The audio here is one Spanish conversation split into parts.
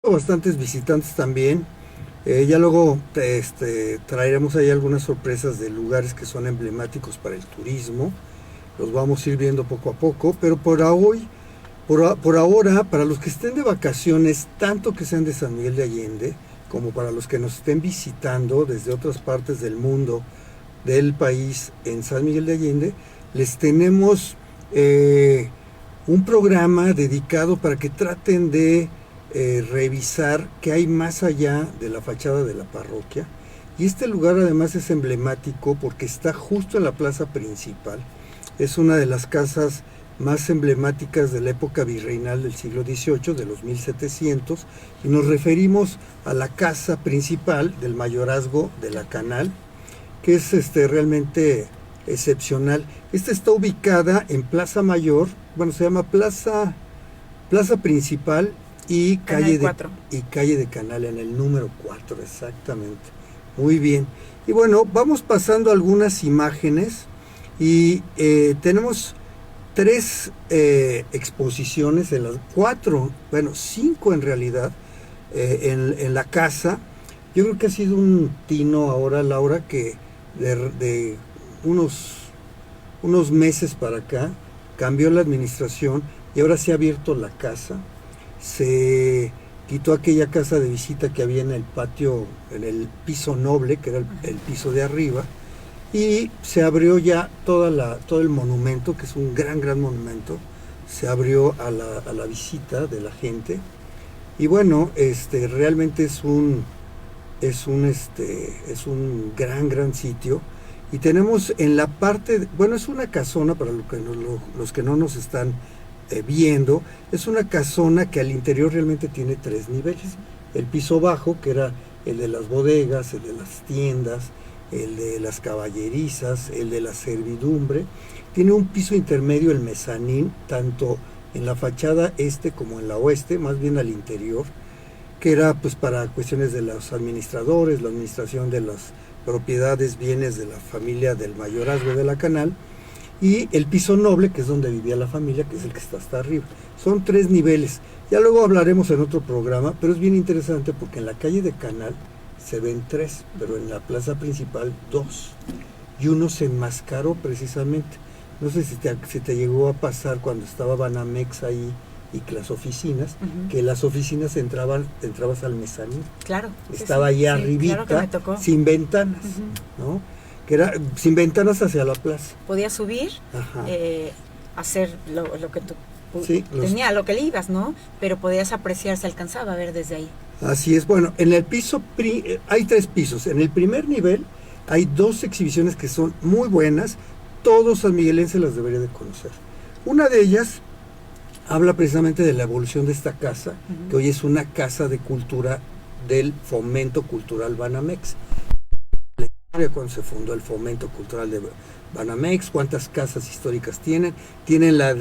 Bastantes visitantes también. Ya luego traeremos ahí algunas sorpresas de lugares que son emblemáticos para el turismo. Los vamos a ir viendo poco a poco, pero por ahora, para los que estén de vacaciones, tanto que sean de San Miguel de Allende, como para los que nos estén visitando desde otras partes del mundo, del país en San Miguel de Allende, les tenemos un programa dedicado para que traten de revisar qué hay más allá de la fachada de la parroquia. Y este lugar además es emblemático porque está justo en la plaza principal. Es una de las casas más emblemáticas de la época virreinal del siglo XVIII, de los 1700, y nos referimos a la casa principal del mayorazgo de la Canal, que es realmente excepcional. Esta está ubicada en Plaza Mayor, bueno, se llama Plaza Principal y calle de Canal, en el número 4, exactamente. Muy bien. Y bueno, vamos pasando algunas imágenes y tenemos 3 exposiciones, en las 4, bueno, 5 en realidad, en la casa. Yo creo que ha sido un tino ahora, Laura, que de unos meses para acá cambió la administración y ahora se ha abierto la casa. Se quitó aquella casa de visita que había en el patio, en el piso noble, que era el piso de arriba, y se abrió ya todo el monumento, que es un gran monumento. Se abrió a la visita de la gente. Y bueno, realmente es un gran sitio. Y tenemos en la parte, bueno, es una casona para los que no nos están viendo, es una casona que al interior realmente tiene 3 niveles. El piso bajo, que era el de las bodegas, el de las tiendas, el de las caballerizas, el de la servidumbre. Tiene un piso intermedio, el mezanín, tanto en la fachada este como en la oeste, más bien al interior, que era pues para cuestiones de los administradores, la administración de las propiedades, bienes de la familia del mayorazgo de la Canal, y el piso noble, que es donde vivía la familia, que es el que está hasta arriba. Son 3 niveles. Ya luego hablaremos en otro programa, pero es bien interesante porque en la calle de Canal se ven 3, pero en la plaza principal 2. Y uno se enmascaró precisamente. No sé si te llegó a pasar cuando estaba Banamex ahí y que las oficinas, que las oficinas entrabas al mezanín. Claro. Estaba ahí arribita, claro, sin ventanas, ¿no? Que era sin ventanas hacia la plaza. Podías subir, hacer lo que tú tenía, lo que le ibas, ¿no? Pero podías apreciar, se alcanzaba a ver desde ahí. Así es. Bueno, en el piso hay 3 pisos. En el primer nivel hay 2 exhibiciones que son muy buenas. Todos sanmiguelenses las debería de conocer. Una de ellas habla precisamente de la evolución de esta casa, que hoy es una casa de cultura del Fomento Cultural Banamex. Cuando se fundó el Fomento Cultural de Banamex, cuántas casas históricas tienen. Tienen la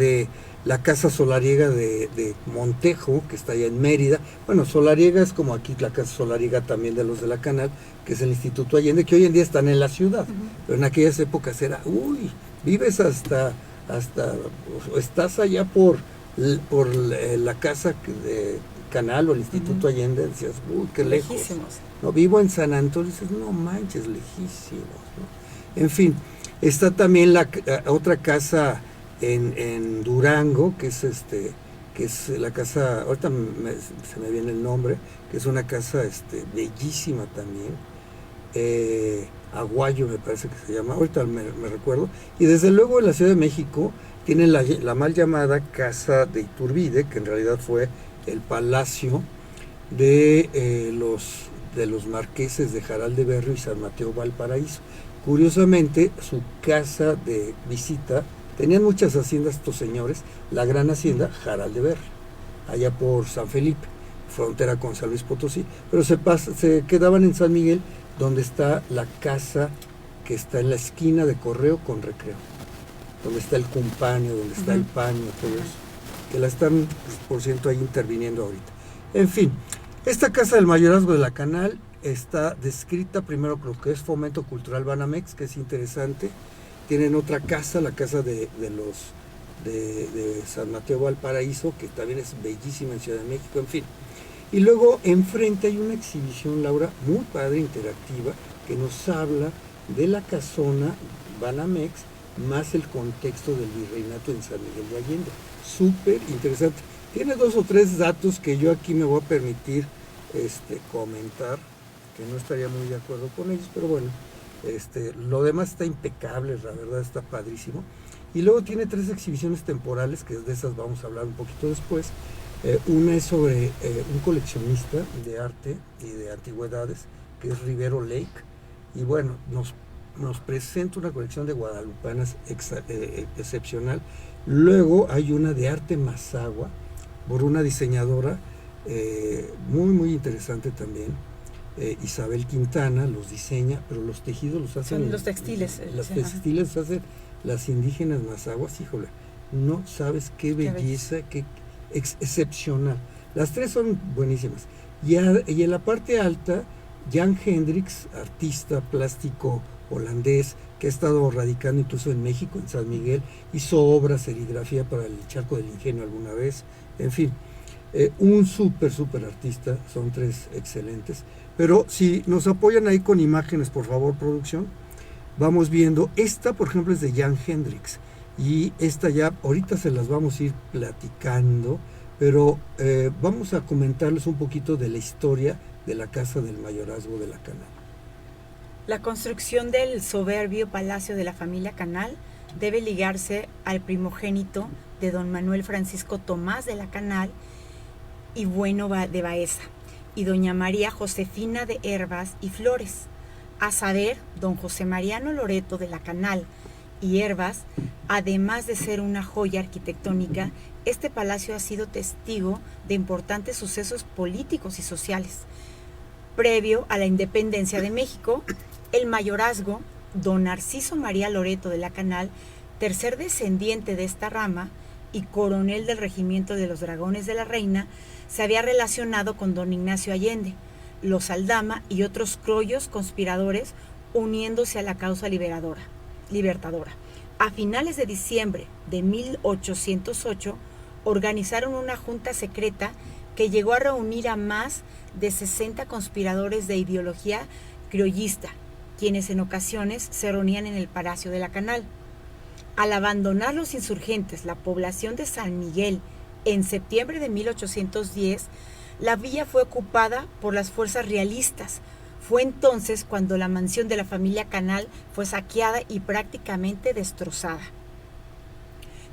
casa solariega de Montejo, que está allá en Mérida. Bueno, solariega es como aquí la casa solariega también de los de la Canal, que es el Instituto Allende, que hoy en día están en la ciudad, pero en aquellas épocas era, vives hasta estás allá por la casa de Canal o el Instituto Allende, decías, qué lejos. Lejísimos. No, vivo en San Antonio, dices, no manches, lejísimos, ¿no? En fin, está también la otra casa en Durango, que es la casa, ahorita se me viene el nombre, que es una casa bellísima también, Aguayo me parece que se llama, ahorita me recuerdo. Y desde luego en la Ciudad de México tienen la mal llamada Casa de Iturbide, que en realidad fue el palacio de los marqueses de Jaral de Berrio y San Mateo Valparaíso. Curiosamente, su casa de visita, tenían muchas haciendas estos señores, la gran hacienda Jaral de Berrio, allá por San Felipe, frontera con San Luis Potosí, pero se quedaban en San Miguel, donde está la casa que está en la esquina de Correo con Recreo, donde está el Cumpaño, donde está el Paño, todo eso, que la están, por ciento, ahí interviniendo ahorita. En fin, esta casa del mayorazgo de la Canal está descrita primero, creo que es Fomento Cultural Banamex, que es interesante. Tienen otra casa, la casa de San Mateo Valparaíso, que también es bellísima en Ciudad de México, en fin. Y luego enfrente hay una exhibición, Laura, muy padre, interactiva, que nos habla de la casona Banamex, más el contexto del virreinato en San Miguel de Allende. Súper interesante. Tiene 2 o 3 datos que yo aquí me voy a permitir comentar, que no estaría muy de acuerdo con ellos, pero bueno, lo demás está impecable, la verdad está padrísimo. Y luego tiene 3 exhibiciones temporales, que de esas vamos a hablar un poquito después. Una es sobre un coleccionista de arte y de antigüedades, que es Rivero Lake, y bueno, nos presenta una colección de guadalupanas excepcional. Luego hay una de arte mazahua, por una diseñadora muy interesante también, Isabel Quintana, los diseña, pero los tejidos los hacen... Son los textiles. Los textiles los hacen las indígenas mazahuas, híjole, no sabes qué belleza, qué excepcional. Las 3 son buenísimas. Y en la parte alta, Jan Hendricks, artista plástico holandés, que ha estado radicando incluso en México, en San Miguel, hizo obras, serigrafía para el Charco del Ingenio alguna vez, en fin, un súper artista, son 3 excelentes. Pero si nos apoyan ahí con imágenes, por favor, producción, vamos viendo, esta por ejemplo es de Jan Hendricks, y esta ya, ahorita se las vamos a ir platicando, pero vamos a comentarles un poquito de la historia de la Casa del Mayorazgo de la Canal. La construcción del soberbio palacio de la familia Canal debe ligarse al primogénito de don Manuel Francisco Tomás de la Canal y Bueno de Baeza, y doña María Josefina de Hervas y Flores, a saber, don José Mariano Loreto de la Canal y Hervas. Además de ser una joya arquitectónica, este palacio ha sido testigo de importantes sucesos políticos y sociales. Previo a la independencia de México, el mayorazgo, don Narciso María Loreto de la Canal, tercer descendiente de esta rama y coronel del regimiento de los Dragones de la Reina, se había relacionado con don Ignacio Allende, los Aldama y otros criollos conspiradores, uniéndose a la causa libertadora. A finales de diciembre de 1808, organizaron una junta secreta que llegó a reunir a más de 60 conspiradores de ideología criollista, quienes en ocasiones se reunían en el Palacio de la Canal. Al abandonar los insurgentes la población de San Miguel en septiembre de 1810, la villa fue ocupada por las fuerzas realistas. Fue entonces cuando la mansión de la familia Canal fue saqueada y prácticamente destrozada.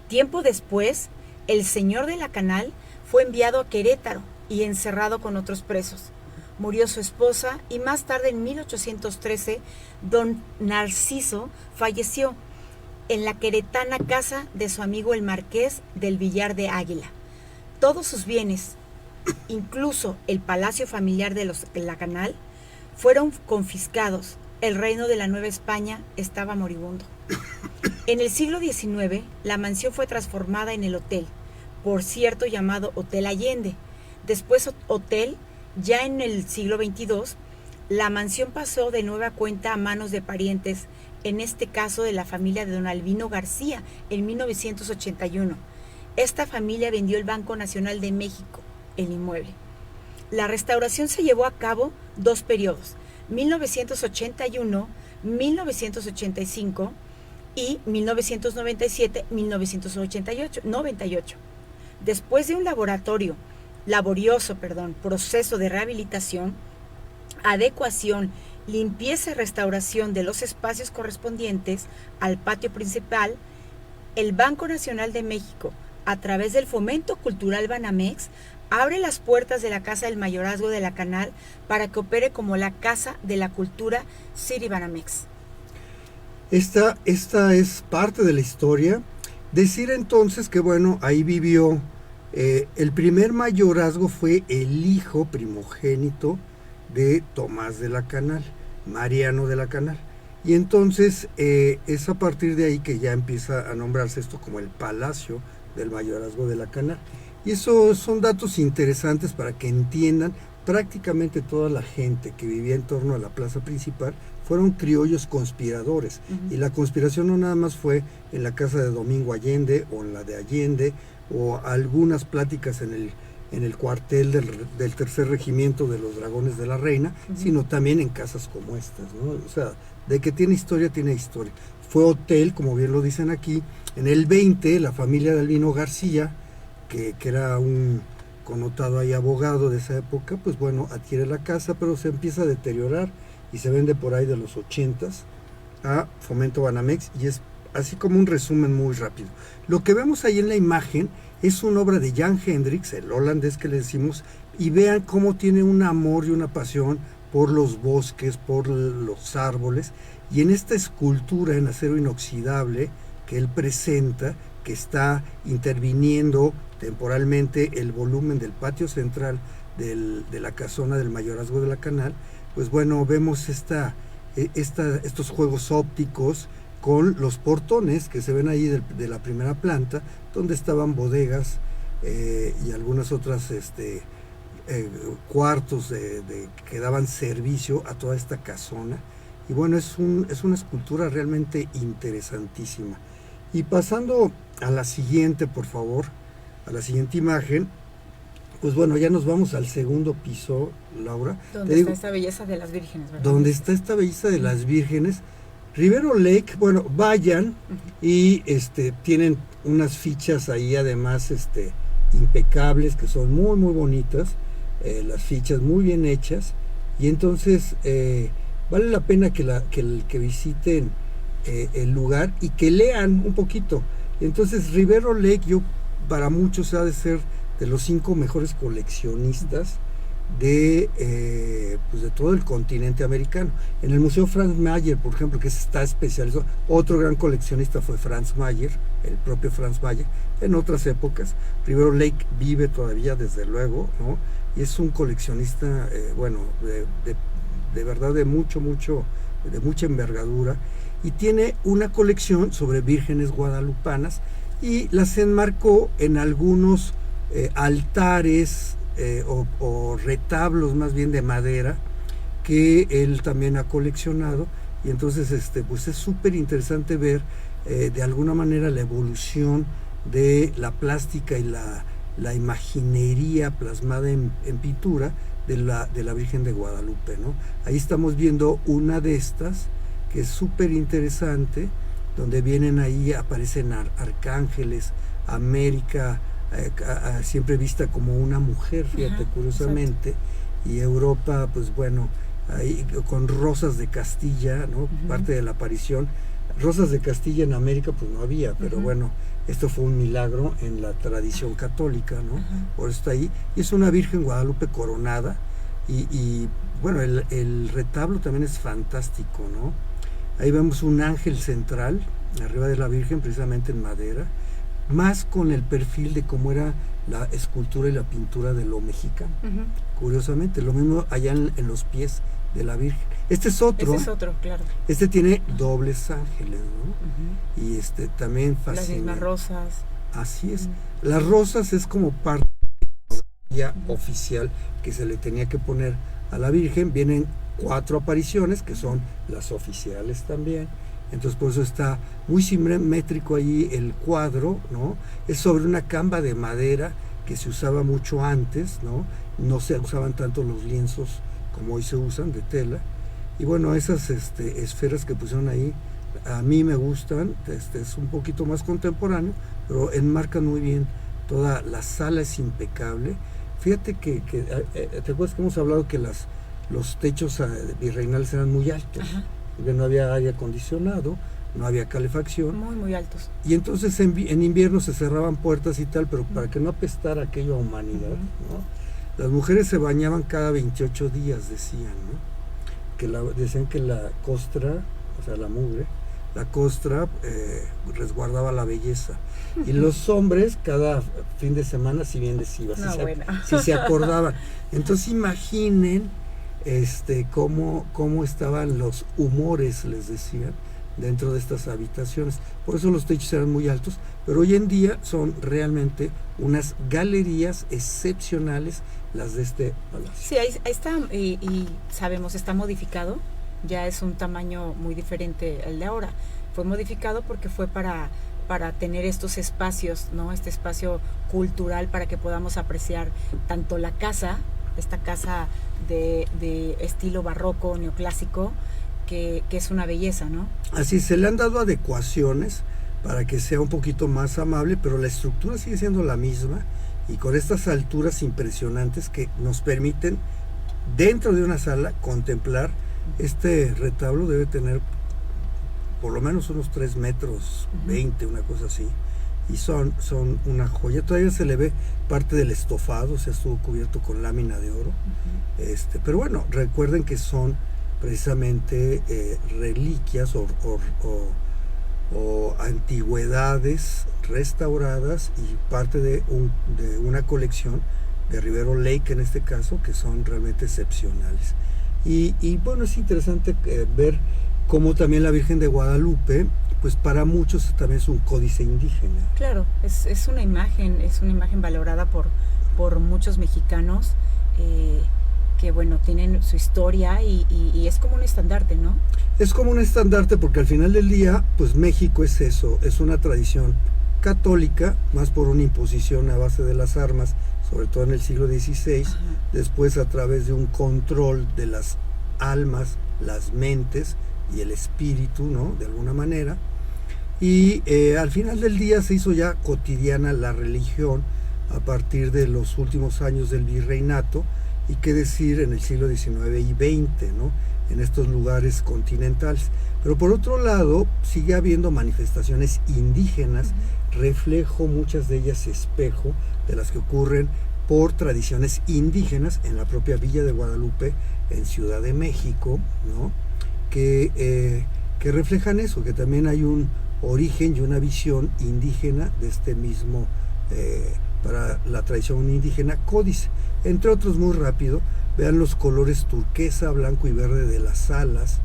Tiempo después, el señor de la Canal fue enviado a Querétaro y encerrado con otros presos. Murió su esposa y más tarde, en 1813, don Narciso falleció en la queretana casa de su amigo el marqués del Villar de Águila. Todos sus bienes, incluso el palacio familiar de la Canal, fueron confiscados. El reino de la Nueva España estaba moribundo. En el siglo XIX, la mansión fue transformada en el hotel, por cierto llamado Hotel Allende. Después hotel, ya en el siglo XXII, la mansión pasó de nueva cuenta a manos de parientes, en este caso de la familia de don Albino García, en 1981. Esta familia vendió el Banco Nacional de México, el inmueble. La restauración se llevó a cabo 2 periodos, 1981, 1985 y 1997-1998. Después de un laborioso proceso de rehabilitación, adecuación, limpieza y restauración de los espacios correspondientes al patio principal, el Banco Nacional de México, a través del Fomento Cultural Banamex, abre las puertas de la Casa del Mayorazgo de la Canal para que opere como la Casa de la Cultura City Banamex. Esta es parte de la historia. Decir entonces que bueno, ahí vivió el primer mayorazgo, fue el hijo primogénito de Tomás de la Canal, Mariano de la Canal. Y entonces es a partir de ahí que ya empieza a nombrarse esto como el Palacio del Mayorazgo de la Canal. Y esos son datos interesantes para que entiendan. Prácticamente toda la gente que vivía en torno a la plaza principal fueron criollos conspiradores. Uh-huh. Y la conspiración no nada más fue en la casa de Domingo Allende o en la de Allende, o algunas pláticas en en el cuartel del tercer regimiento de los Dragones de la Reina, sino también en casas como estas, ¿no? O sea, de que tiene historia, tiene historia. Fue hotel, como bien lo dicen aquí. En el 20, la familia de Albino García, que era un connotado ahí abogado de esa época, pues bueno, adquiere la casa, pero se empieza a deteriorar y se vende por ahí de los 80s a Fomento Banamex, y es así como un resumen muy rápido. Lo que vemos ahí en la imagen es una obra de Jan Hendricks, el holandés que le decimos, y vean cómo tiene un amor y una pasión por los bosques, por los árboles, y en esta escultura en acero inoxidable que él presenta, que está interviniendo temporalmente el volumen del patio central de la casona del mayorazgo de la Canal, pues bueno, vemos estos juegos ópticos con los portones que se ven ahí de la primera planta, donde estaban bodegas y algunas otras cuartos que daban servicio a toda esta casona. Y bueno, es una escultura realmente interesantísima. Y pasando a la siguiente, por favor, a la siguiente imagen, pues bueno, ya nos vamos al segundo piso, Laura. Donde está esta belleza de las vírgenes, ¿verdad? Donde está esta belleza de las vírgenes. Rivero Lake, bueno, vayan y tienen unas fichas ahí además impecables, que son muy muy bonitas, las fichas muy bien hechas, y entonces vale la pena que visiten el lugar y que lean un poquito. Entonces Rivero Lake, para muchos ha de ser de los 5 mejores coleccionistas de todo el continente americano. En el Museo Franz Mayer, por ejemplo, que está especializado, otro gran coleccionista fue Franz Mayer, el propio Franz Mayer, en otras épocas. Rivero Lake vive todavía, desde luego, ¿no? Y es un coleccionista, de verdad de mucha envergadura, y tiene una colección sobre vírgenes guadalupanas, y las enmarcó en algunos altares o retablos más bien de madera que él también ha coleccionado. Y entonces pues es súper interesante ver de alguna manera la evolución de la plástica y la imaginería plasmada en pintura de la Virgen de Guadalupe, ¿no? Ahí estamos viendo una de estas que es súper interesante, donde vienen ahí, aparecen arcángeles, América siempre vista como una mujer, fíjate, curiosamente, exacto. Y Europa, pues bueno, ahí con rosas de Castilla, ¿no? Parte de la aparición. Rosas de Castilla en América pues no había, pero bueno, esto fue un milagro en la tradición católica, ¿no? Por eso está ahí, y es una Virgen Guadalupe coronada, y bueno, el retablo también es fantástico, ¿no? Ahí vemos un ángel central arriba de la Virgen, precisamente en madera, más con el perfil de cómo era la escultura y la pintura de lo mexicano. Curiosamente, lo mismo allá en los pies de la Virgen. Este es otro, claro. Este tiene dobles ángeles, ¿no? Y también fascina. Las mismas rosas. Así es. Las rosas es como parte ya oficial que se le tenía que poner a la Virgen. Vienen 4 apariciones que son las oficiales también. Entonces por eso está muy simétrico ahí el cuadro, ¿no? Es sobre una camba de madera que se usaba mucho antes, ¿no? No se usaban tanto los lienzos como hoy se usan, de tela. Y bueno, esas esferas que pusieron ahí, a mí me gustan, es un poquito más contemporáneo, pero enmarcan muy bien toda la sala, es impecable. Fíjate que ¿te acuerdas que hemos hablado que los techos virreinales eran muy altos? No había aire acondicionado, no había calefacción. Muy, muy altos. Y entonces en invierno se cerraban puertas y tal, pero para que no apestara aquello a humanidad, ¿no? Las mujeres se bañaban cada 28 días, decían, ¿no? Decían que la costra, o sea, la mugre, la costra resguardaba la belleza. Y los hombres cada fin de semana, si bien les iba, si se acordaban. Entonces imaginen cómo estaban los humores, les decían, dentro de estas habitaciones. Por eso los techos eran muy altos, pero hoy en día son realmente unas galerías excepcionales las de este palacio. Sí, ahí está, y sabemos, está modificado, ya es un tamaño muy diferente al de ahora. Fue modificado porque fue para para tener estos espacios, ¿no? Este espacio cultural para que podamos apreciar tanto la casa, esta casa de estilo barroco, neoclásico, que es una belleza, ¿no? Así se le han dado adecuaciones para que sea un poquito más amable, pero la estructura sigue siendo la misma y con estas alturas impresionantes que nos permiten dentro de una sala contemplar. Este retablo debe tener por lo menos unos 3 metros 20, una cosa así, y son una joya. Todavía se le ve parte del estofado, o sea, estuvo cubierto con lámina de oro. Pero bueno, recuerden que son precisamente reliquias o antigüedades restauradas y parte de una colección de Rivero Lake en este caso, que son realmente excepcionales. Y bueno, es interesante ver cómo también la Virgen de Guadalupe, pues para muchos también es un códice indígena. Claro, es una imagen valorada por muchos mexicanos, que bueno, tienen su historia y es como un estandarte, ¿no? Es como un estandarte porque al final del día, pues México es eso, es una tradición católica, más por una imposición a base de las armas, sobre todo en el siglo XVI, Ajá. Después a través de un control de las almas, las mentes y el espíritu, ¿no? De alguna manera. Y al final del día se hizo ya cotidiana la religión a partir de los últimos años del virreinato, y qué decir en el siglo XIX y XX, ¿no? En estos lugares continentales. Pero por otro lado, sigue habiendo manifestaciones indígenas, reflejo, muchas de ellas espejo, de las que ocurren por tradiciones indígenas en la propia Villa de Guadalupe, en Ciudad de México, ¿no? Que reflejan eso, que también hay un origen y una visión indígena de este mismo, para la tradición indígena, códice. Entre otros, muy rápido, vean los colores turquesa, blanco y verde de las alas,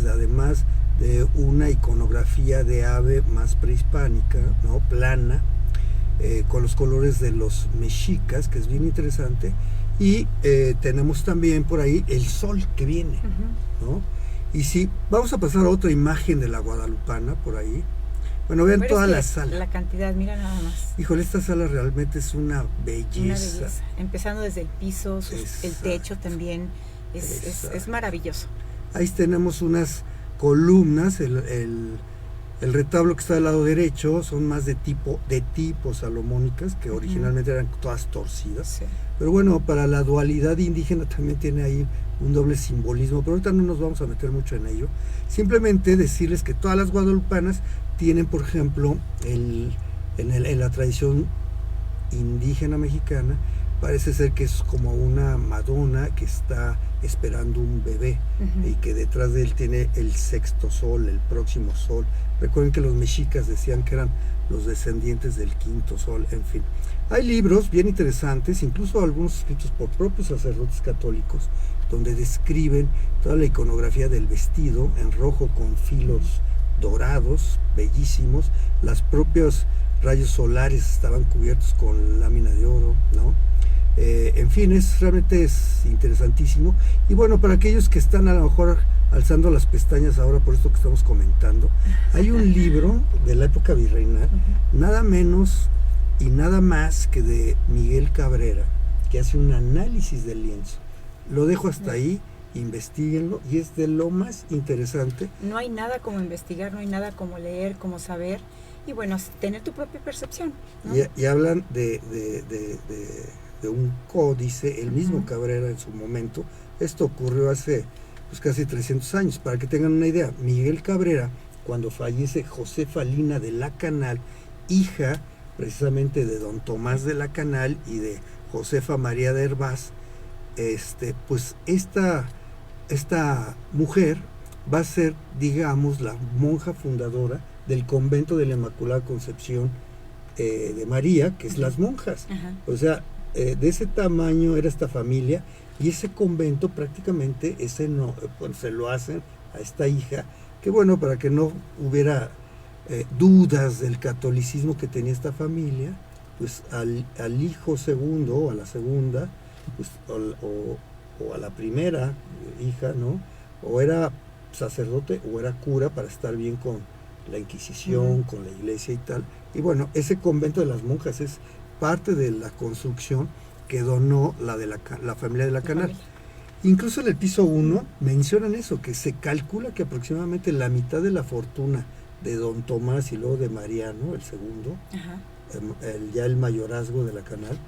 además de una iconografía de ave más prehispánica, ¿no? Plana, con los colores de los mexicas, que es bien interesante, y tenemos también por ahí el sol que viene, ¿no? Y si vamos a pasar a otra imagen de la guadalupana por ahí. Bueno, vean toda la sala. La cantidad, mira nada más. Híjole, esta sala realmente es una belleza. Una belleza. Empezando desde el piso, el techo también es maravilloso. Ahí tenemos unas columnas, el retablo que está del lado derecho son más de tipo salomónicas, que originalmente eran todas torcidas. Sí. Pero bueno, para la dualidad indígena también tiene ahí un doble simbolismo, pero ahorita no nos vamos a meter mucho en ello. Simplemente decirles que todas las guadalupanas tienen, por ejemplo, en la tradición indígena mexicana, parece ser que es como una Madonna que está esperando un bebé, y que detrás de él tiene el sexto sol, el próximo sol. Recuerden que los mexicas decían que eran los descendientes del quinto sol, en fin. Hay libros bien interesantes, incluso algunos escritos por propios sacerdotes católicos, donde describen toda la iconografía del vestido en rojo con filos dorados, bellísimos. Los propios rayos solares estaban cubiertos con lámina de oro, ¿no? En fin, realmente es interesantísimo. Y bueno, para aquellos que están a lo mejor alzando las pestañas ahora por esto que estamos comentando, hay un libro de la época virreinal, nada menos y nada más que de Miguel Cabrera, que hace un análisis del lienzo. Lo dejo hasta ahí, investíguenlo, y es de lo más interesante. No hay nada como investigar, no hay nada como leer, como saber, y bueno, tener tu propia percepción, ¿no? Y hablan de un códice, el mismo Cabrera en su momento. Esto ocurrió hace pues casi 300 años, para que tengan una idea. Miguel Cabrera, cuando fallece Josefa Lina de la Canal, hija precisamente de don Tomás de la Canal y de Josefa María de Hervás, pues esta mujer va a ser, digamos, la monja fundadora del convento de la Inmaculada Concepción de María, que es las monjas. O sea, de ese tamaño era esta familia, y ese convento prácticamente se lo hacen a esta hija, que bueno, para que no hubiera dudas del catolicismo que tenía esta familia, pues al hijo segundo o a la segunda, pues, o a la primera hija, ¿no? O era sacerdote o era cura, para estar bien con la Inquisición, con la iglesia y tal. Y bueno, ese convento de las monjas es parte de la construcción que donó la familia de la Canal. Incluso en el piso 1 mencionan eso, que se calcula que aproximadamente la mitad de la fortuna de don Tomás y luego de Mariano, el segundo, ya el mayorazgo de la Canal,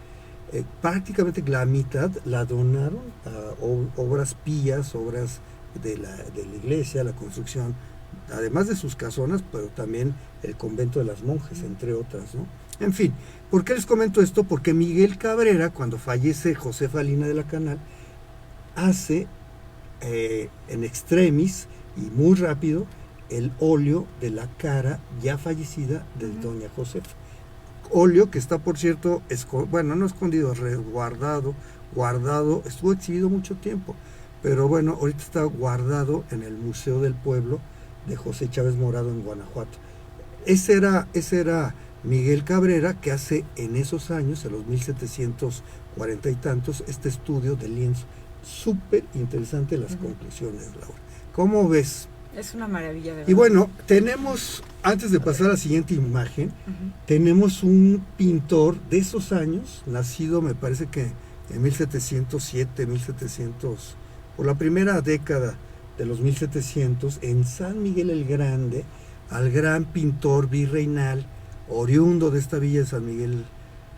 prácticamente la mitad la donaron a obras pías, obras de la iglesia, la construcción, además de sus casonas, pero también el convento de las monjas, entre otras, ¿no? En fin, ¿por qué les comento esto? Porque Miguel Cabrera, cuando fallece Josefa Lina de la Canal, hace en extremis y muy rápido el óleo de la cara ya fallecida de doña Josefa. Óleo que está, por cierto, no escondido, resguardado, guardado, estuvo exhibido mucho tiempo, pero bueno, ahorita está guardado en el Museo del Pueblo de José Chávez Morado en Guanajuato. Ese era Miguel Cabrera, que hace en esos años, en los 1740 y tantos, este estudio de lienzo. Súper interesante las conclusiones, Laura. ¿Cómo ves? Es una maravilla, de verdad. Y bueno, tenemos, antes de pasar a la siguiente imagen, tenemos un pintor de esos años, nacido me parece que en 1707, 1700, por la primera década de los 1700, en San Miguel el Grande, al gran pintor virreinal, oriundo de esta villa de San Miguel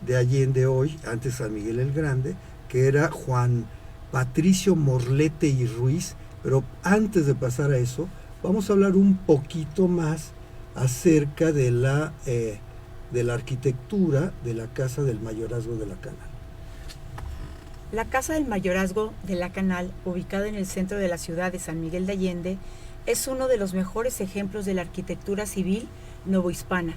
de Allende hoy, antes San Miguel el Grande, que era Juan Patricio Morlete y Ruiz. Pero antes de pasar a eso, vamos a hablar un poquito más acerca de la arquitectura de la Casa del Mayorazgo de la Canal. La Casa del Mayorazgo de la Canal, ubicada en el centro de la ciudad de San Miguel de Allende, es uno de los mejores ejemplos de la arquitectura civil novohispana,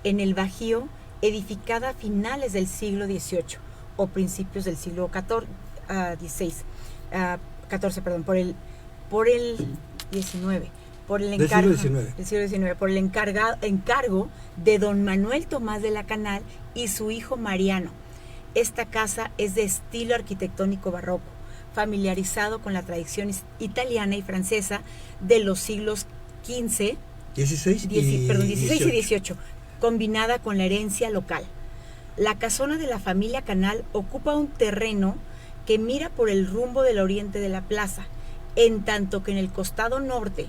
en el Bajío, edificada a finales del siglo XVIII o principios del siglo XIV, por el encargo de don Manuel Tomás de la Canal y su hijo Mariano. Esta casa es de estilo arquitectónico barroco, familiarizado con la tradición italiana y francesa de los siglos XV, XVI y XVIII, combinada con la herencia local. La casona de la familia Canal ocupa un terreno que mira por el rumbo del oriente de la plaza, en tanto que en el costado norte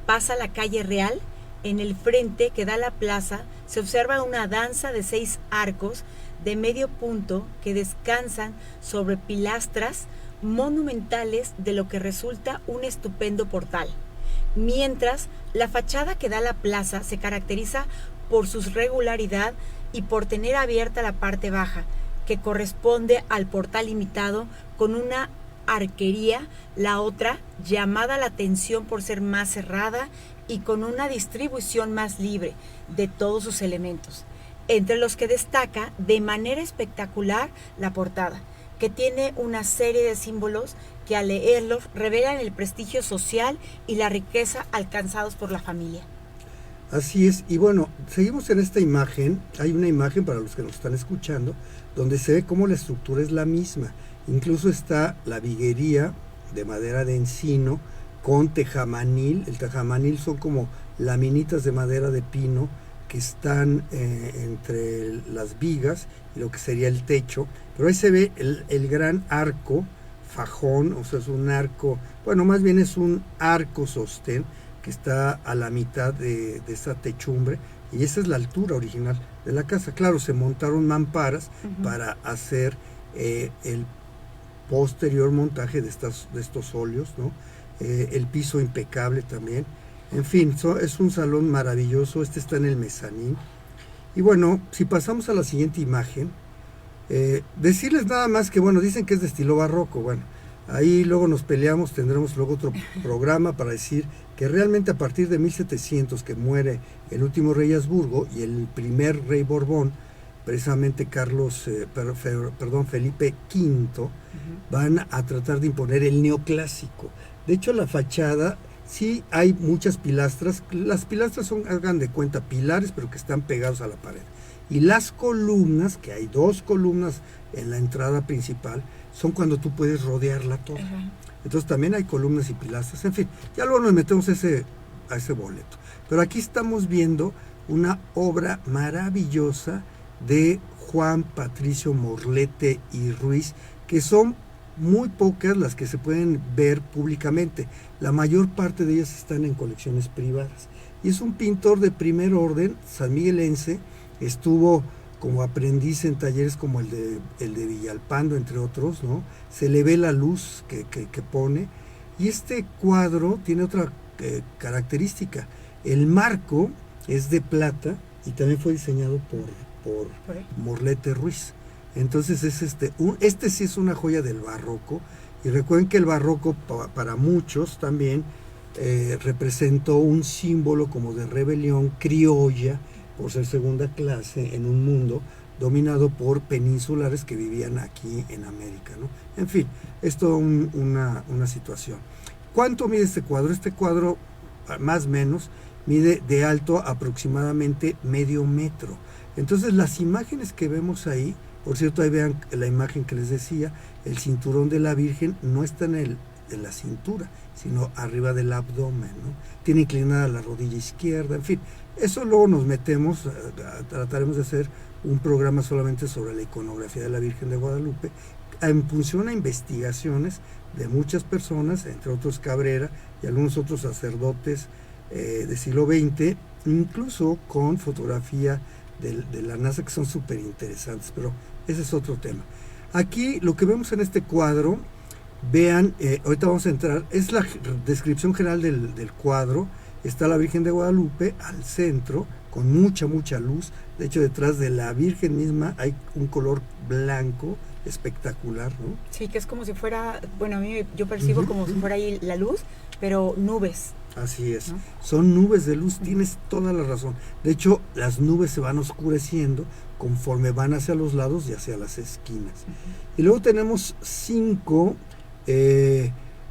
pasa la calle Real. En el frente que da a la plaza se observa una danza de 6 arcos de medio punto que descansan sobre pilastras monumentales, de lo que resulta un estupendo portal. Mientras, la fachada que da a la plaza se caracteriza por su regularidad y por tener abierta la parte baja, que corresponde al portal imitado con una arquería, la otra llamada la atención por ser más cerrada y con una distribución más libre de todos sus elementos, entre los que destaca de manera espectacular la portada, que tiene una serie de símbolos que al leerlos revelan el prestigio social y la riqueza alcanzados por la familia. Así es, y bueno, seguimos en esta imagen. Hay una imagen para los que nos están escuchando, donde se ve cómo la estructura es la misma. Incluso está la viguería de madera de encino con tejamanil. El tejamanil son como laminitas de madera de pino que están entre las vigas y lo que sería el techo. Pero ahí se ve el gran arco, fajón, o sea, es un arco, bueno, más bien es un arco sostén que está a la mitad de esa techumbre, y esa es la altura original de la casa. Claro, se montaron mamparas para hacer el posterior montaje de estos óleos, ¿no? El piso impecable también. En fin, es un salón maravilloso. Este está en el mezanín. Y bueno, si pasamos a la siguiente imagen, decirles nada más que, bueno, dicen que es de estilo barroco. Bueno, ahí luego nos peleamos, tendremos luego otro programa para decir que realmente a partir de 1700, que muere el último rey Habsburgo y el primer rey Borbón, precisamente Felipe V, van a tratar de imponer el neoclásico. De hecho, la fachada, sí hay muchas pilastras. Las pilastras son, hagan de cuenta, pilares, pero que están pegados a la pared. Y las columnas, que hay 2 columnas en la entrada principal, son cuando tú puedes rodear la torre. Entonces también hay columnas y pilastras. En fin, ya luego nos metemos ese a ese boleto. Pero aquí estamos viendo una obra maravillosa de Juan Patricio Morlete y Ruiz, que son muy pocas las que se pueden ver públicamente. La mayor parte de ellas están en colecciones privadas. Y es un pintor de primer orden, sanmiguelense, estuvo como aprendiz en talleres como el de Villalpando, entre otros, ¿no? Se le ve la luz que pone. Y este cuadro tiene otra característica. El marco es de plata y también fue diseñado por Morlete Ruiz. Entonces es este sí es una joya del barroco. Y recuerden que el barroco para muchos también representó un símbolo como de rebelión criolla, por ser segunda clase en un mundo dominado por peninsulares que vivían aquí en América, ¿no? En fin, es toda una situación. ¿Cuánto mide este cuadro? Este cuadro, más o menos, mide de alto aproximadamente medio metro. Entonces las imágenes que vemos ahí, por cierto, ahí vean la imagen que les decía, el cinturón de la Virgen no está en la cintura, sino arriba del abdomen, ¿no? Tiene inclinada la rodilla izquierda, en fin. Eso luego nos metemos, trataremos de hacer un programa solamente sobre la iconografía de la Virgen de Guadalupe, en función a investigaciones de muchas personas, entre otros Cabrera y algunos otros sacerdotes del siglo XX, incluso con fotografía de la NASA, que son súper interesantes, pero ese es otro tema. Aquí lo que vemos en este cuadro, vean, ahorita vamos a entrar, es la descripción general del cuadro. Está la Virgen de Guadalupe al centro, con mucha luz. De hecho, detrás de la Virgen misma hay un color blanco espectacular, ¿no? Sí, que es como si fuera, bueno, a mí yo percibo como si fuera ahí la luz, pero nubes. Así es, ¿no? Son nubes de luz, tienes toda la razón. De hecho, las nubes se van oscureciendo conforme van hacia los lados y hacia las esquinas. Y luego tenemos 5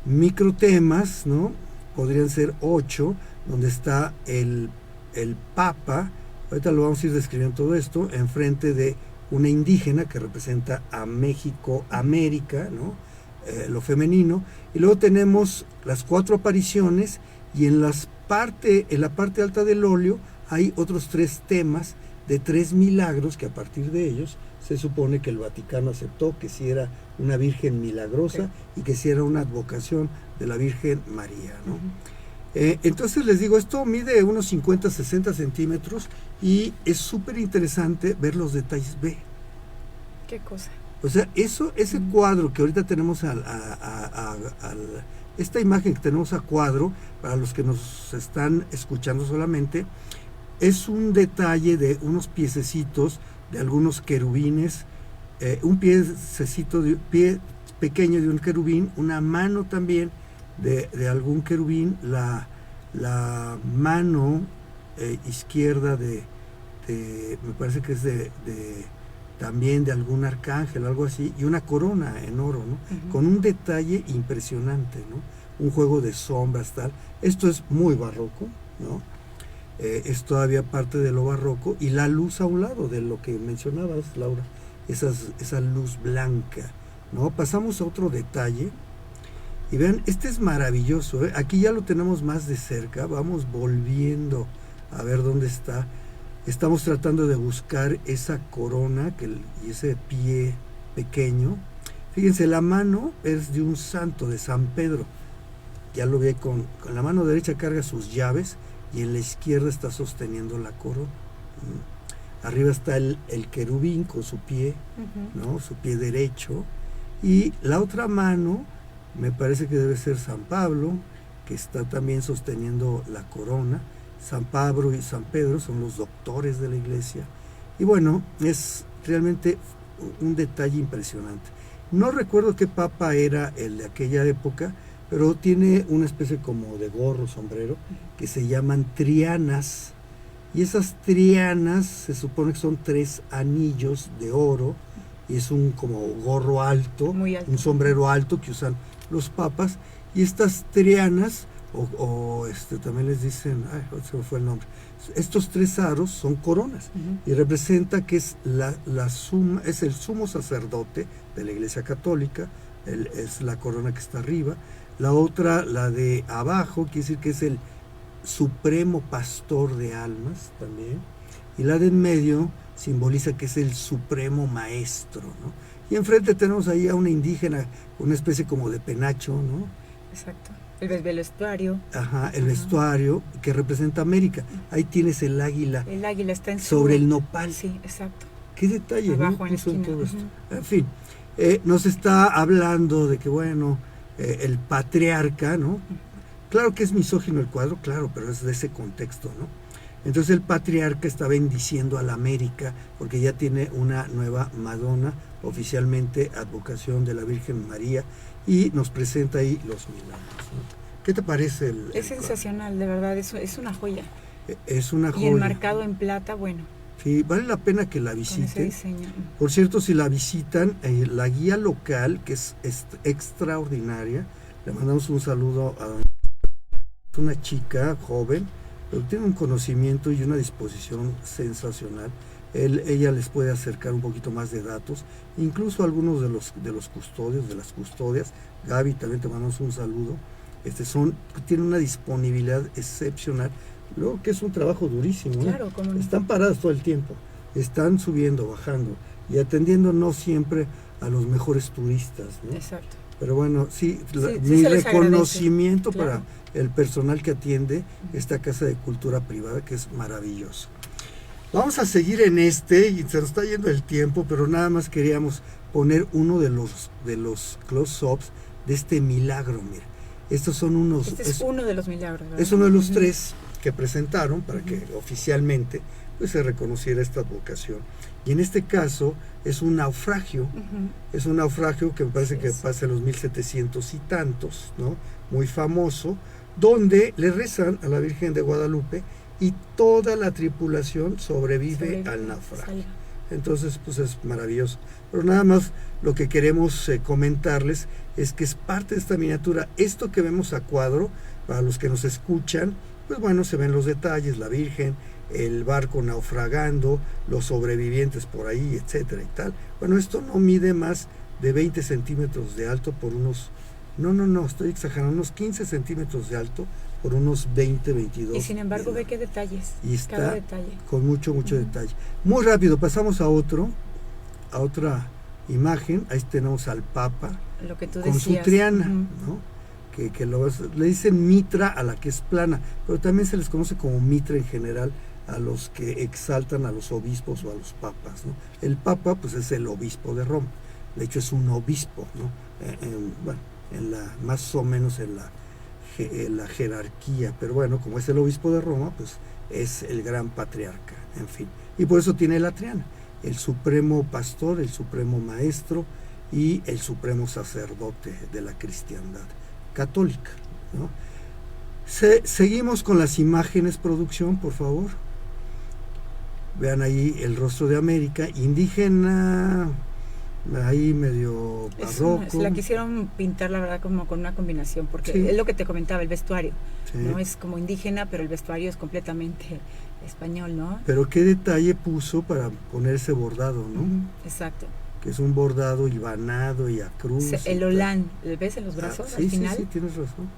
microtemas, ¿no? Podrían ser 8, donde está el Papa. Ahorita lo vamos a ir describiendo todo esto, enfrente de una indígena que representa a México, América, ¿no? Lo femenino. Y luego tenemos las 4 apariciones, y en la parte alta del óleo hay otros 3 temas de 3 milagros que a partir de ellos se supone que el Vaticano aceptó que sí era una Virgen milagrosa y que sí era una advocación de la Virgen María, ¿no? Entonces les digo, esto mide unos 50-60 centímetros y es súper interesante ver los detalles. Ve. ¿Qué cosa? O sea, ese cuadro que ahorita tenemos esta imagen que tenemos a cuadro, para los que nos están escuchando solamente, es un detalle de unos piececitos de algunos querubines, un pie pequeño de un querubín, una mano también de algún querubín, la mano izquierda me parece que es también de algún arcángel, algo así, y una corona en oro, ¿no? Con un detalle impresionante, ¿no? Un juego de sombras, tal. Esto es muy barroco, ¿no? Es todavía parte de lo barroco, y la luz a un lado de lo que mencionabas, Laura, esa luz blanca, ¿no? Pasamos a otro detalle, y vean, este es maravilloso, ¿eh? Aquí ya lo tenemos más de cerca, vamos volviendo a ver dónde está. Estamos tratando de buscar esa corona y ese pie pequeño. Fíjense, la mano es de un santo, de San Pedro. Ya lo ve con la mano derecha carga sus llaves y en la izquierda está sosteniendo la corona. Arriba está el querubín con su pie, ¿no? Su pie derecho. Y la otra mano me parece que debe ser San Pablo, que está también sosteniendo la corona. San Pablo y San Pedro son los doctores de la iglesia. Y bueno, es realmente un detalle impresionante. No recuerdo qué papa era el de aquella época, pero tiene una especie como de gorro, sombrero, que se llaman trianas. Y esas trianas se supone que son 3 anillos de oro, y es un como gorro alto, muy alto, un sombrero alto que usan los papas. Y estas trianas, también les dicen, se me fue el nombre, estos 3 aros son coronas, y representa que es es el sumo sacerdote de la Iglesia Católica, es la corona que está arriba. La otra, la de abajo, quiere decir que es el supremo pastor de almas también, y la de en medio simboliza que es el supremo maestro, ¿no? Y enfrente tenemos ahí a una indígena, una especie como de penacho, ¿no? Exacto. El vestuario. Ajá, el vestuario que representa América. Ahí tienes el águila. El águila está en sobre el nopal. Sí, exacto. Qué detalle, abajo, ¿no? en la esquina. Todo esto. En fin, nos está hablando de que, bueno, el patriarca, ¿no? Claro que es misógino el cuadro, claro, pero es de ese contexto, ¿no? Entonces el patriarca está bendiciendo a la América porque ya tiene una nueva Madonna, oficialmente advocación de la Virgen María, y nos presenta ahí los milagros, ¿no? ¿Qué te parece Es sensacional, de verdad, es una joya. Es una joya. Y enmarcado en plata, bueno. Sí, vale la pena que la visiten. Por cierto, si la visitan, la guía local, que es extraordinaria, le mandamos un saludo a una chica joven, pero tiene un conocimiento y una disposición sensacional. Ella les puede acercar un poquito más de datos, incluso algunos de los custodios, de las custodias. Gaby, también te mandamos un saludo. Tienen una disponibilidad excepcional, luego que es un trabajo durísimo, claro, ¿cómo no? Están parados todo el tiempo, están subiendo, bajando y atendiendo no siempre a los mejores turistas, ¿no? Exacto. Pero bueno, sí, mi reconocimiento claro. para el personal que atiende esta casa de cultura privada, que es maravilloso. Vamos a seguir en y se nos está yendo el tiempo, pero nada más queríamos poner uno de los close-ups de este milagro, mira. Estos son unos... es uno de los milagros, ¿verdad? Es uno de los tres que presentaron para que oficialmente pues, se reconociera esta advocación. Y en este caso es un naufragio, es un naufragio que me parece que pasa en los 1700 y tantos, ¿no? Muy famoso, donde le rezan a la Virgen de Guadalupe y toda la tripulación sobrevive al naufragio. Entonces, pues es maravilloso. Pero nada más lo que queremos comentarles es que es parte de esta miniatura. Esto que vemos a cuadro, para los que nos escuchan, pues bueno, se ven los detalles, la Virgen, el barco naufragando, los sobrevivientes por ahí, etcétera y tal. Bueno, esto no mide más de 20 centímetros de alto por unos... No, estoy exagerando, unos 15 centímetros de alto por unos 20, 22. Y sin embargo ve qué detalles. Y está cada detalle. Con mucho detalle. Muy rápido, pasamos a otra imagen. Ahí tenemos al Papa lo que tú con decías. su triana, ¿no? Que le dicen mitra a la que es plana, pero también se les conoce como mitra en general a los que exaltan a los obispos o a los papas, ¿no? El Papa pues es el obispo de Roma, de hecho es un obispo, ¿no? Más o menos en la jerarquía, pero bueno, como es el obispo de Roma, pues es el gran patriarca, en fin, y por eso tiene la triana, el supremo pastor, el supremo maestro y el supremo sacerdote de la cristiandad católica, ¿no? Seguimos con las imágenes, producción, por favor. Vean ahí el rostro de América, indígena, ahí medio barroco. La quisieron pintar, la verdad, como con una combinación, porque sí. Es lo que te comentaba, el vestuario, sí. No es como indígena, pero el vestuario es completamente español, ¿no? Pero qué detalle puso para poner ese bordado, ¿no? Exacto. Que es un bordado hibanado y a cruz. El holán, ¿ves en los brazos sí, al final? Sí, tienes razón.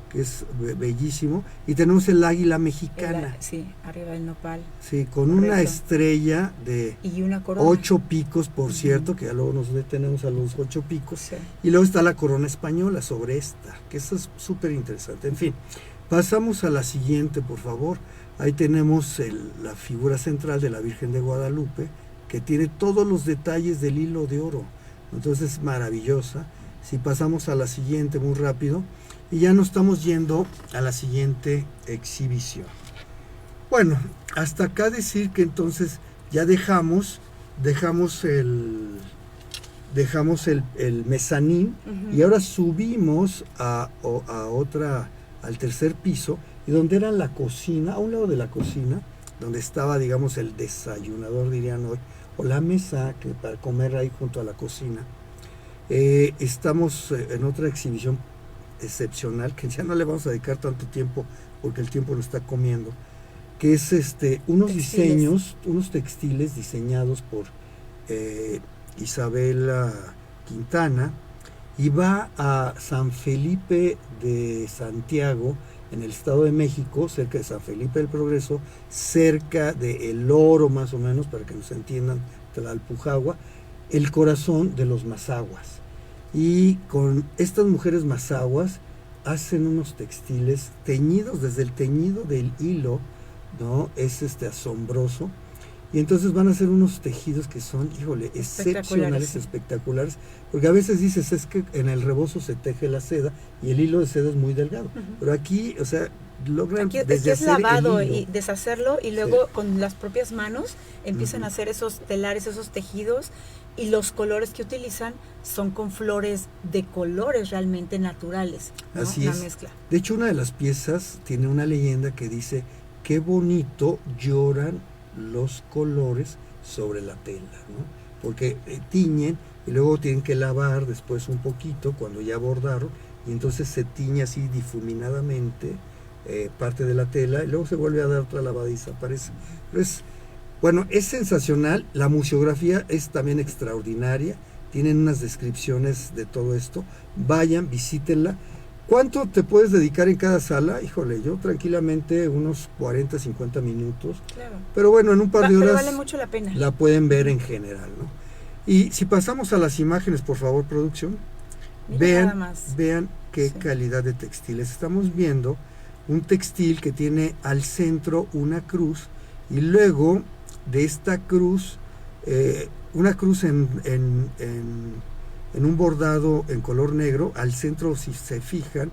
Que es bellísimo. Y tenemos el águila mexicana. Sí, arriba del nopal. Sí, con una estrella de y una corona. 8 picos, por cierto, que ya luego nos detenemos a los 8 picos. Sí. Y luego está la corona española sobre esta, que eso es súper interesante. En fin, pasamos a la siguiente, por favor. Ahí tenemos la figura central de la Virgen de Guadalupe, que tiene todos los detalles del hilo de oro. Entonces es maravillosa. Si pasamos a la siguiente muy rápido, y ya nos estamos yendo a la siguiente exhibición. Bueno, hasta acá decir que entonces ya dejamos el mezanín, y ahora subimos al tercer piso, y donde era la cocina, a un lado de la cocina, donde estaba, digamos, el desayunador, dirían hoy, o la mesa para comer ahí junto a la cocina. Estamos en otra exhibición excepcional, que ya no le vamos a dedicar tanto tiempo porque el tiempo nos está comiendo, que es unos diseños, unos textiles diseñados por Isabela Quintana, y va a San Felipe de Santiago, en el Estado de México, cerca de San Felipe del Progreso, cerca de El Oro más o menos, para que nos entiendan, Tlalpujagua, el corazón de los mazahuas. Y con estas mujeres mazahuas hacen unos textiles teñidos, desde el teñido del hilo, ¿no? Es asombroso. Y entonces van a hacer unos tejidos que son, híjole, excepcionales, sí. Espectaculares, porque a veces dices, es que en el rebozo se teje la seda y el hilo de seda es muy delgado, pero aquí, o sea, logran aquí desde es hacer lavado el hilo, y deshacerlo y luego sí, con las propias manos empiezan a hacer esos telares, esos tejidos, y los colores que utilizan son con flores de colores realmente naturales, ¿no? así Una es. mezcla. De hecho, una de las piezas tiene una leyenda que dice, qué bonito lloran los colores sobre la tela, ¿no? Porque tiñen y luego tienen que lavar después un poquito cuando ya bordaron, y entonces se tiñe así difuminadamente parte de la tela y luego se vuelve a dar otra lavada y desaparece. Pero bueno, es sensacional. La museografía es también extraordinaria, tienen unas descripciones de todo esto. Vayan, visítenla. ¿Cuánto te puedes dedicar en cada sala? Híjole, yo tranquilamente unos 40, 50 minutos. Claro. Pero bueno, en un par de horas Pero vale mucho la pena. la pueden ver en general, ¿no? Y si pasamos a las imágenes, por favor, producción, Mira nada más. vean qué Sí. calidad de textiles. Estamos viendo un textil que tiene al centro una cruz y luego de esta cruz, una cruz en un bordado en color negro. Al centro, si se fijan,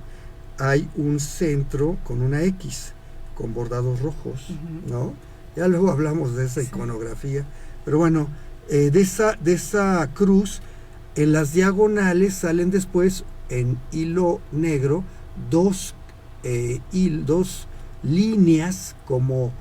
hay un centro con una X, con bordados rojos, ¿no? Ya luego hablamos de esa iconografía, pero bueno, de esa cruz, en las diagonales salen después, en hilo negro, dos líneas como